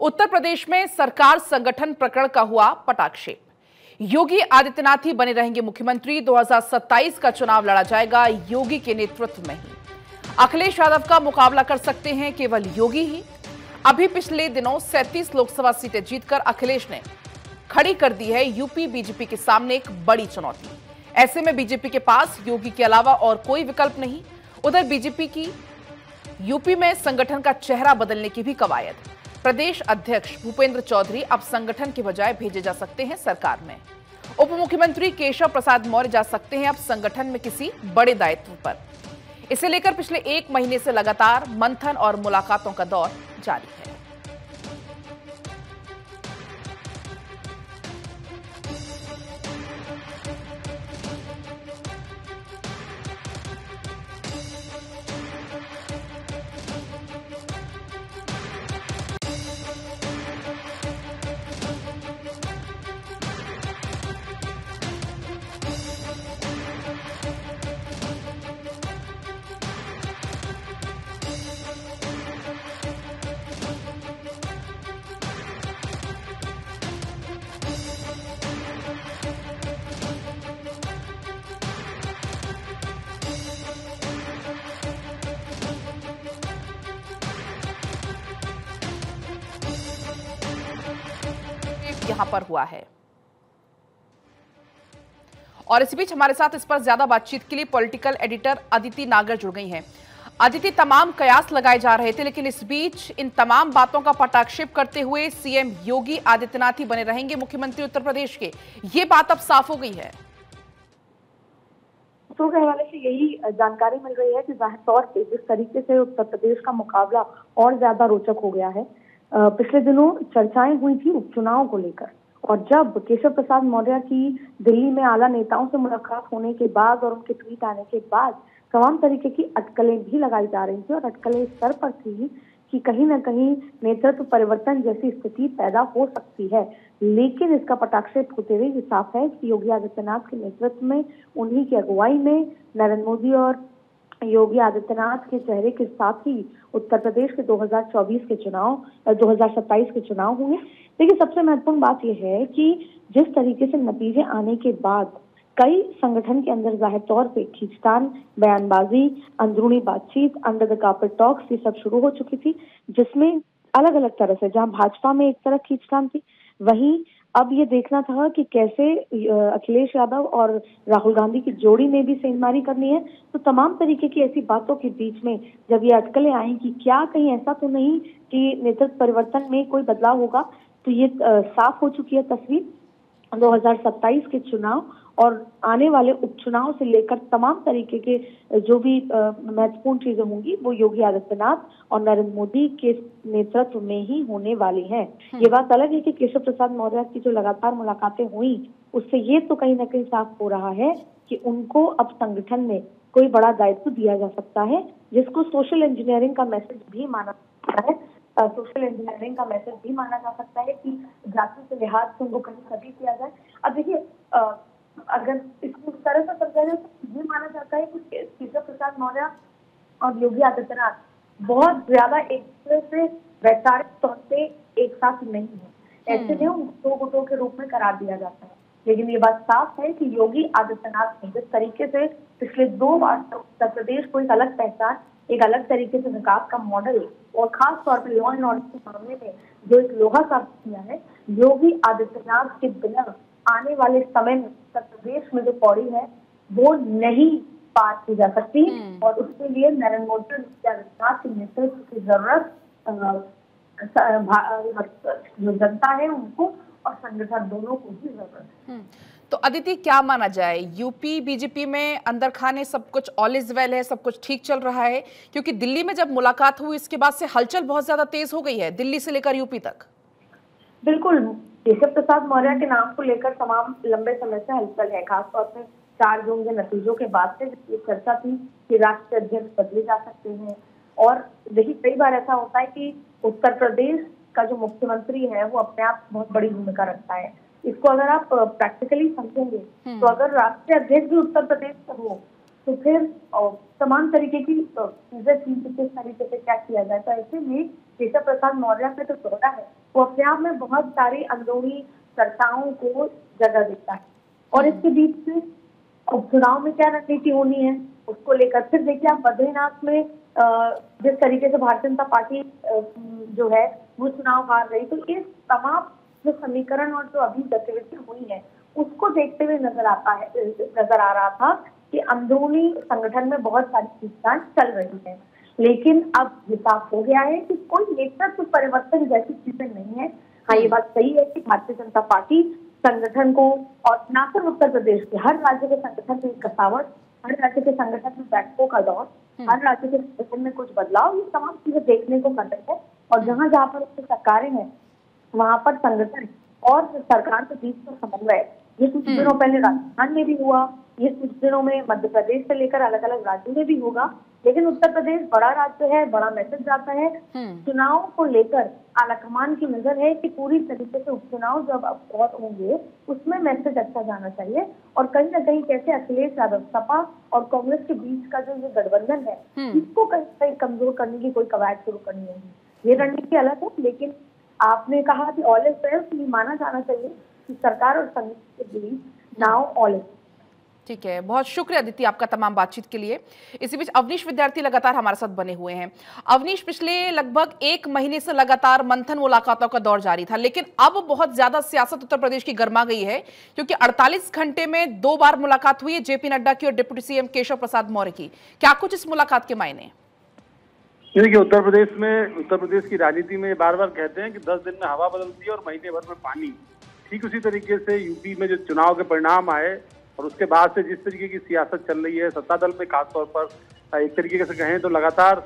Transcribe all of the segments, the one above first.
उत्तर प्रदेश में सरकार संगठन प्रकरण का हुआ पटाक्षेप। योगी आदित्यनाथ ही बने रहेंगे मुख्यमंत्री। 2027 का चुनाव लड़ा जाएगा योगी के नेतृत्व में ही। अखिलेश यादव का मुकाबला कर सकते हैं केवल योगी ही। अभी पिछले दिनों 37 लोकसभा सीटें जीतकर अखिलेश ने खड़ी कर दी है यूपी बीजेपी के सामने एक बड़ी चुनौती। ऐसे में बीजेपी के पास योगी के अलावा और कोई विकल्प नहीं। उधर बीजेपी की यूपी में संगठन का चेहरा बदलने की भी कवायद। प्रदेश अध्यक्ष भूपेंद्र चौधरी अब संगठन के बजाय भेजे जा सकते हैं सरकार में। उप मुख्यमंत्री केशव प्रसाद मौर्य जा सकते हैं अब संगठन में किसी बड़े दायित्व पर। इसे लेकर पिछले 1 महीने से लगातार मंथन और मुलाकातों का दौर जारी है। यहां पर हुआ है और इसी बीच हमारे साथ इस पर ज्यादा बातचीत के लिए पॉलिटिकल एडिटर अदिति नागर जुड़ गई हैं। अदिति, तमाम कयास लगाए जा रहे थे, लेकिन इस बीच इन तमाम बातों का पटाक्षेप करते हुए सीएम योगी आदित्यनाथ ही बने रहेंगे मुख्यमंत्री उत्तर प्रदेश के, ये बात अब साफ हो गई है। सूत्रों के हवाले से यही जानकारी मिल रही है कि जाहिर तौर पे जिस तरीके से उत्तर प्रदेश का मुकाबला और ज्यादा रोचक हो गया है, पिछले दिनों चर्चाएं हुई थी उपचुनाव को लेकर, और जब केशव प्रसाद मौर्य की दिल्ली में आला नेताओं से मुलाकात होने के बाद और उनके ट्वीट आने के बाद तमाम तरीके की अटकलें भी लगाई जा रही थी, और अटकलें इस स्तर पर थी कि कहीं ना कहीं नेतृत्व परिवर्तन जैसी स्थिति पैदा हो सकती है। लेकिन इसका पटाक्षेप होते हुए ये साफ है कि योगी आदित्यनाथ के नेतृत्व में, उन्हीं की अगुवाई में नरेंद्र मोदी और योगी आदित्यनाथ के चेहरे के साथ ही उत्तर प्रदेश के 2027 के चुनाव होंगे। देखिए, सबसे महत्वपूर्ण बात यह है कि जिस तरीके से नतीजे आने के बाद कई संगठन के अंदर जाहिर तौर पे खींचतान, बयानबाजी, अंदरूनी बातचीत, अंडर द कार्पेट टॉक्स, ये सब शुरू हो चुकी थी, जिसमें अलग अलग तरह से, जहां भाजपा में एक तरफ खींचतान थी, वहीं अब ये देखना था कि कैसे अखिलेश यादव और राहुल गांधी की जोड़ी में भी सेंधमारी करनी है। तो तमाम तरीके की ऐसी बातों के बीच में जब ये अटकलें आई कि क्या कहीं ऐसा तो नहीं कि नेतृत्व परिवर्तन में कोई बदलाव होगा, तो ये साफ हो चुकी है तस्वीर। 2027 के चुनाव और आने वाले उपचुनाव से लेकर तमाम तरीके के जो भी महत्वपूर्ण चीजें होंगी वो योगी आदित्यनाथ और नरेंद्र मोदी के नेतृत्व में ही होने वाली हैं। ये बात अलग है कि केशव प्रसाद मौर्य की जो लगातार मुलाकातें हुई, उससे ये तो कहीं ना कहीं साफ हो रहा है कि उनको अब संगठन में कोई बड़ा दायित्व दिया जा सकता है, जिसको सोशल इंजीनियरिंग का मैसेज भी माना जाता है। सोशल इंजीनियरिंग का मैसेज भी माना जा सकता है कि जाति के लिहाज से उनको कहीं सभी किया जाए। अब देखिए, अगर इसको इस तरह से समझा जाए तो ये माना जाता है कि केशव प्रसाद मौर्य और योगी आदित्यनाथ बहुत ज्यादा एक दूसरे से वैचारिक तौर पे एक साथ नहीं है। ऐसे में उनको दो गुटों के रूप में करार दिया जाता है। लेकिन ये बात साफ है कि योगी आदित्यनाथ ने जिस तरीके से पिछले 2 बार उत्तर प्रदेश को एक अलग पहचान, एक अलग तरीके से विकास का मॉडल और खास तौर पर लॉ एंड ऑर्डर के मामले में जो एक लोहा साबित किया है, योगी आदित्यनाथ के बिना आने वाले समय में उत्तर प्रदेश में जो पौड़ी है वो नहीं पार की जा सकती, और उसके लिए नरेंद्र मोदी और योगी आदित्यनाथ के नेतृत्व की जरूरत जो जनता है उनको और संगठन दोनों को भी जरूरत है। तो अदिति, क्या माना जाए, यूपी बीजेपी में अंदर खाने सब कुछ ऑल इज वेल है, सब कुछ ठीक चल रहा है? क्योंकि दिल्ली में जब मुलाकात हुई इसके बाद से हलचल बहुत ज्यादा तेज हो गई है, दिल्ली से लेकर यूपी तक। बिल्कुल, केशव प्रसाद मौर्य के नाम को लेकर तमाम लंबे समय से हलचल है, खासतौर से 4 जून के नतीजों के बाद से ये चर्चा थी कि राष्ट्रीय अध्यक्ष बदले जा सकते हैं। और देखिए, कई बार ऐसा होता है कि उत्तर प्रदेश का जो मुख्यमंत्री है वो अपने आप बहुत बड़ी भूमिका रखता है। इसको अगर आप प्रैक्टिकली समझेंगे तो अगर राष्ट्रीय अध्यक्ष भी उत्तर प्रदेश से हो तो फिर तमाम तरीके की चीजें किस तरीके से क्या किया जाए। तो ऐसे में केशव प्रसाद मौर्य का जो दौरा है वो अपने आप में बहुत सारी अंदरूनी चर्चाओं को जगह देता है। और इसके बीच में उपचुनाव में क्या रणनीति होनी है उसको लेकर फिर देखिए आप बद्रीनाथ में जिस तरीके से भारतीय जनता पार्टी जो है वो चुनाव हार रही, तो इस तमाम जो समीकरण और जो अभी गतिविधि हुई है उसको देखते हुए नजर आ रहा था कि अंदरूनी संगठन में बहुत सारी खींचतान चल रही है। लेकिन अब ये साफ हो गया है कि कोई नेतृत्व परिवर्तन जैसी चीजें नहीं है। हाँ, ये बात सही है कि भारतीय जनता पार्टी संगठन को, और न सिर्फ उत्तर प्रदेश के, हर राज्य के संगठन में कसावट, हर राज्य के संगठन में बैठकों का दौर, हर राज्य के संगठन में कुछ बदलाव, ये तमाम चीजें देखने को मिल रही है। और जहां जहां पर उसकी सरकारें हैं वहां पर संगठन और सरकार के बीच में समन्वय, ये कुछ दिनों पहले राजस्थान में भी हुआ, ये कुछ दिनों में मध्य प्रदेश से लेकर अलग अलग राज्यों में भी होगा। लेकिन उत्तर प्रदेश बड़ा राज्य है, बड़ा मैसेज जाता है। चुनाव को लेकर आलाकमान की नजर है कि पूरी तरीके से उपचुनाव जब अब होंगे उसमें मैसेज अच्छा जाना चाहिए। और कहीं ना कहीं कैसे अखिलेश यादव, सपा और कांग्रेस के बीच का जो ये गठबंधन है इसको कहीं कहीं कमजोर करने की कोई कवायद शुरू करनी होगी। ये रणनीति अलग है, लेकिन आपने कहा कि ऑल इज वेल, तो ये माना जाना चाहिए कि सरकार और संघ के बीच नाउ ऑल इज। ठीक है, बहुत शुक्रिया अदिति आपका तमाम बातचीत के लिए। इसी बीच अवनीश विद्यार्थी लगातार हमारे साथ बने हुए हैं। अवनीश, पिछले लगभग 1 महीने से लगातार मंथन मुलाकातों का दौर जारी था, लेकिन अब बहुत ज्यादा सियासत उत्तर प्रदेश की गर्मा गई है, क्योंकि 48 घंटे में 2 बार मुलाकात हुई है जेपी नड्डा की और डिप्टी सीएम केशव प्रसाद मौर्य की। क्या कुछ इस मुलाकात के मायने? देखिए, उत्तर प्रदेश की राजनीति में बार बार कहते हैं कि 10 दिन में हवा बदलती है और महीने भर में पानी। ठीक उसी तरीके से यूपी में जो चुनाव के परिणाम आए और उसके बाद से जिस तरीके की सियासत चल रही है, सत्ता दल में खासतौर पर एक तरीके से कहें तो लगातार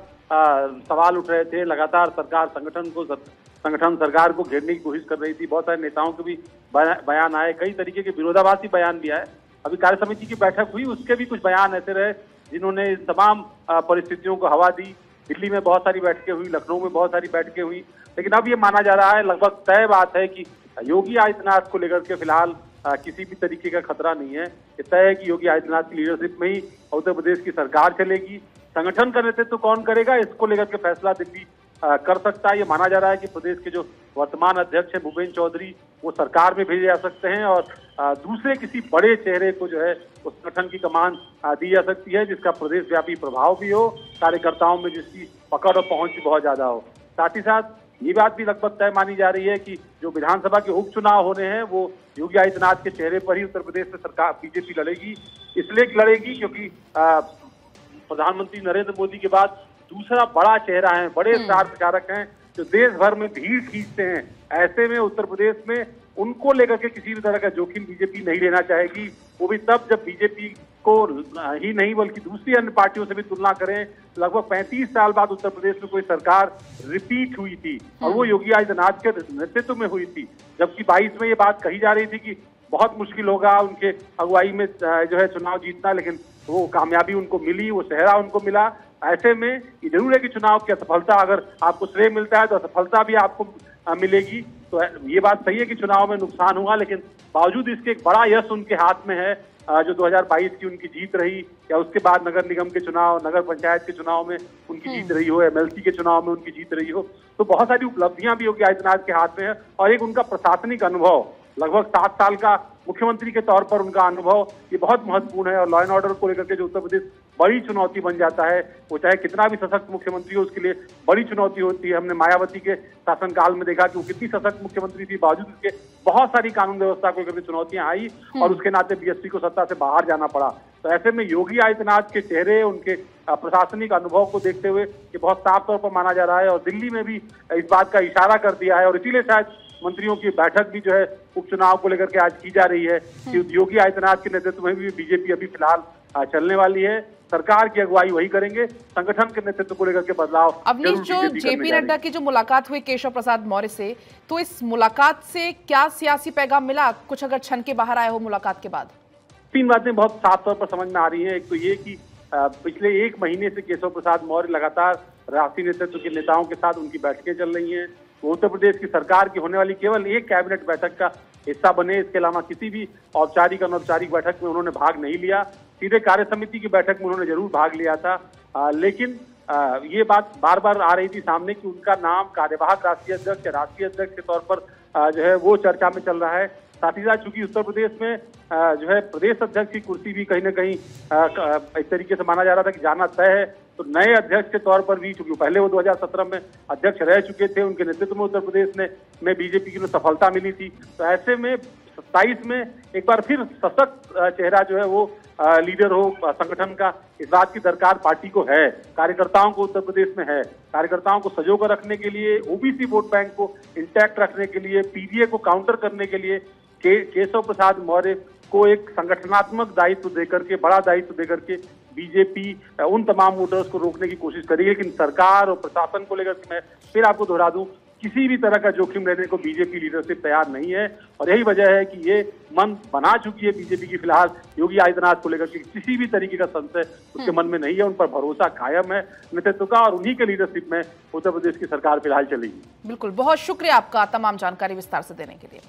सवाल उठ रहे थे, लगातार संगठन सरकार को घेरने की कोशिश कर रही थी। बहुत सारे नेताओं के भी बयान आए, कई तरीके के विरोधाभासी बयान भी आए। अभी कार्य समिति की बैठक हुई, उसके भी कुछ बयान ऐसे रहे जिन्होंने इन तमाम परिस्थितियों को हवा दी। दिल्ली में बहुत सारी बैठकें हुई, लखनऊ में बहुत सारी बैठकें हुई, लेकिन अब ये माना जा रहा है, लगभग तय बात है कि योगी आदित्यनाथ को लेकर के फिलहाल किसी भी तरीके का खतरा नहीं है। ये तय है कि योगी आदित्यनाथ की लीडरशिप में ही उत्तर प्रदेश की सरकार चलेगी। संगठन का नेतृत्व कौन करेगा, इसको लेकर के फैसला दिल्ली कर सकता है। ये माना जा रहा है कि प्रदेश के जो वर्तमान अध्यक्ष है भूपेन्द्र चौधरी, वो सरकार में भेजे जा सकते हैं और दूसरे किसी बड़े चेहरे को जो है उस संगठन की कमान दी जा सकती है, जिसका प्रदेश व्यापी प्रभाव भी हो, कार्यकर्ताओं में जिसकी पकड़ और पहुंच भी बहुत ज्यादा हो। साथ ही साथ ये बात भी लगभग तय मानी जा रही है कि जो विधानसभा के उपचुनाव होने हैं वो योगी आदित्यनाथ के चेहरे पर ही उत्तर प्रदेश में सरकार बीजेपी लड़ेगी। इसलिए लड़ेगी क्योंकि प्रधानमंत्री नरेंद्र मोदी के बाद दूसरा बड़ा चेहरा है, बड़े स्टार प्रचारक हैं जो देश भर में भीड़ खींचते हैं। ऐसे में उत्तर प्रदेश में उनको लेकर के किसी भी तरह का जोखिम बीजेपी नहीं लेना चाहेगी, वो भी तब जब बीजेपी को ही नहीं बल्कि दूसरी अन्य पार्टियों से भी तुलना करें। लगभग 35 साल बाद उत्तर प्रदेश में कोई सरकार रिपीट हुई थी और वो योगी आदित्यनाथ के नेतृत्व में हुई थी, जबकि 22 में ये बात कही जा रही थी कि बहुत मुश्किल होगा उनके अगुवाई में जो है चुनाव जीतना, लेकिन वो कामयाबी उनको मिली, वो सेहरा उनको मिला। ऐसे में ये जरूर है कि चुनाव की असफलता, अगर आपको श्रेय मिलता है तो असफलता भी आपको मिलेगी। तो ये बात सही है कि चुनाव में नुकसान हुआ, लेकिन बावजूद इसके एक बड़ा यश उनके हाथ में है, जो 2022 की उनकी जीत रही, या उसके बाद नगर निगम के चुनाव, नगर पंचायत के चुनाव में उनकी जीत रही हो, एमएलसी के चुनाव में उनकी जीत रही हो। तो बहुत सारी उपलब्धियां भी योगी आदित्यनाथ के हाथ में है और एक उनका प्रशासनिक अनुभव, लगभग 7 साल का मुख्यमंत्री के तौर पर उनका अनुभव, ये बहुत महत्वपूर्ण है। और लॉ एंड ऑर्डर को लेकर के जो उत्तर प्रदेश बड़ी चुनौती बन जाता है, वो चाहे कितना भी सशक्त मुख्यमंत्री हो उसके लिए बड़ी चुनौती होती है। हमने मायावती के शासनकाल में देखा कि वो कितनी सशक्त मुख्यमंत्री थी, बावजूद उसके बहुत सारी कानून व्यवस्था को लेकर चुनौतियां आई और उसके नाते बीएसपी को सत्ता से बाहर जाना पड़ा। तो ऐसे में योगी आदित्यनाथ के चेहरे, उनके प्रशासनिक अनुभव को देखते हुए ये बहुत साफ तौर पर माना जा रहा है और दिल्ली में भी इस बात का इशारा कर दिया है। और इसीलिए शायद मंत्रियों की बैठक भी जो है उपचुनाव को लेकर के आज की जा रही है कि योगी आदित्यनाथ के नेतृत्व में भी बीजेपी अभी फिलहाल चलने वाली है। सरकार की अगुवाई वही करेंगे, संगठन के नेतृत्व को लेकर के बदलाव। अवनीश, जो जेपी नड्डा की जो मुलाकात हुई केशव प्रसाद मौर्य से, तो इस मुलाकात से क्या सियासी पैगाम मिला, कुछ अगर छन के बाहर आए हो मुलाकात के बाद? 3 बातें बहुत साफ तौर पर समझ में आ रही है। एक तो ये कि पिछले 1 महीने से केशव प्रसाद मौर्य लगातार राष्ट्रीय नेतृत्व के नेताओं के साथ उनकी बैठकें चल रही हैं। वो उत्तर प्रदेश की सरकार की होने वाली केवल एक कैबिनेट बैठक का हिस्सा बने, इसके अलावा किसी भी औपचारिक अनौपचारिक बैठक में उन्होंने भाग नहीं लिया। सीधे कार्य समिति की बैठक में उन्होंने जरूर भाग लिया था, लेकिन ये बात बार बार आ रही थी सामने कि उनका नाम कार्यवाहक राष्ट्रीय अध्यक्ष या राष्ट्रीय अध्यक्ष के तौर पर जो है वो चर्चा में चल रहा है। साथ ही साथ चूंकि उत्तर प्रदेश में जो है प्रदेश अध्यक्ष की कुर्सी भी कहीं ना कहीं एक तरीके से माना जा रहा था कि जाना तय है, तो नए अध्यक्ष के तौर पर भी, चूंकि पहले वो 2017 में अध्यक्ष रह चुके थे, उनके नेतृत्व में उत्तर प्रदेश में बीजेपी की सफलता मिली थी। तो ऐसे में 27 में एक बार फिर सशक्त चेहरा जो है वो लीडर हो संगठन का, इस बात की दरकार पार्टी को है, कार्यकर्ताओं को उत्तर प्रदेश में है। कार्यकर्ताओं को संजोकर रखने के लिए, ओबीसी वोट बैंक को इंटैक्ट रखने के लिए, पीडीए को काउंटर करने के लिए केशव प्रसाद मौर्य को एक संगठनात्मक दायित्व देकर के, बड़ा दायित्व देकर के बीजेपी उन तमाम वोटर्स को रोकने की कोशिश करेगी। लेकिन सरकार और प्रशासन को लेकर मैं फिर आपको दोहरा दूं, किसी भी तरह का जोखिम लेने को बीजेपी लीडरशिप तैयार नहीं है। और यही वजह है कि ये मन बना चुकी है बीजेपी की फिलहाल योगी आदित्यनाथ को लेकर के किसी भी तरीके का संशय उसके मन में नहीं है। उन पर भरोसा कायम है नेतृत्व का, और उन्हीं के लीडरशिप में उत्तर प्रदेश की सरकार फिलहाल चलेगी। बिल्कुल, बहुत शुक्रिया आपका तमाम जानकारी विस्तार से देने के लिए।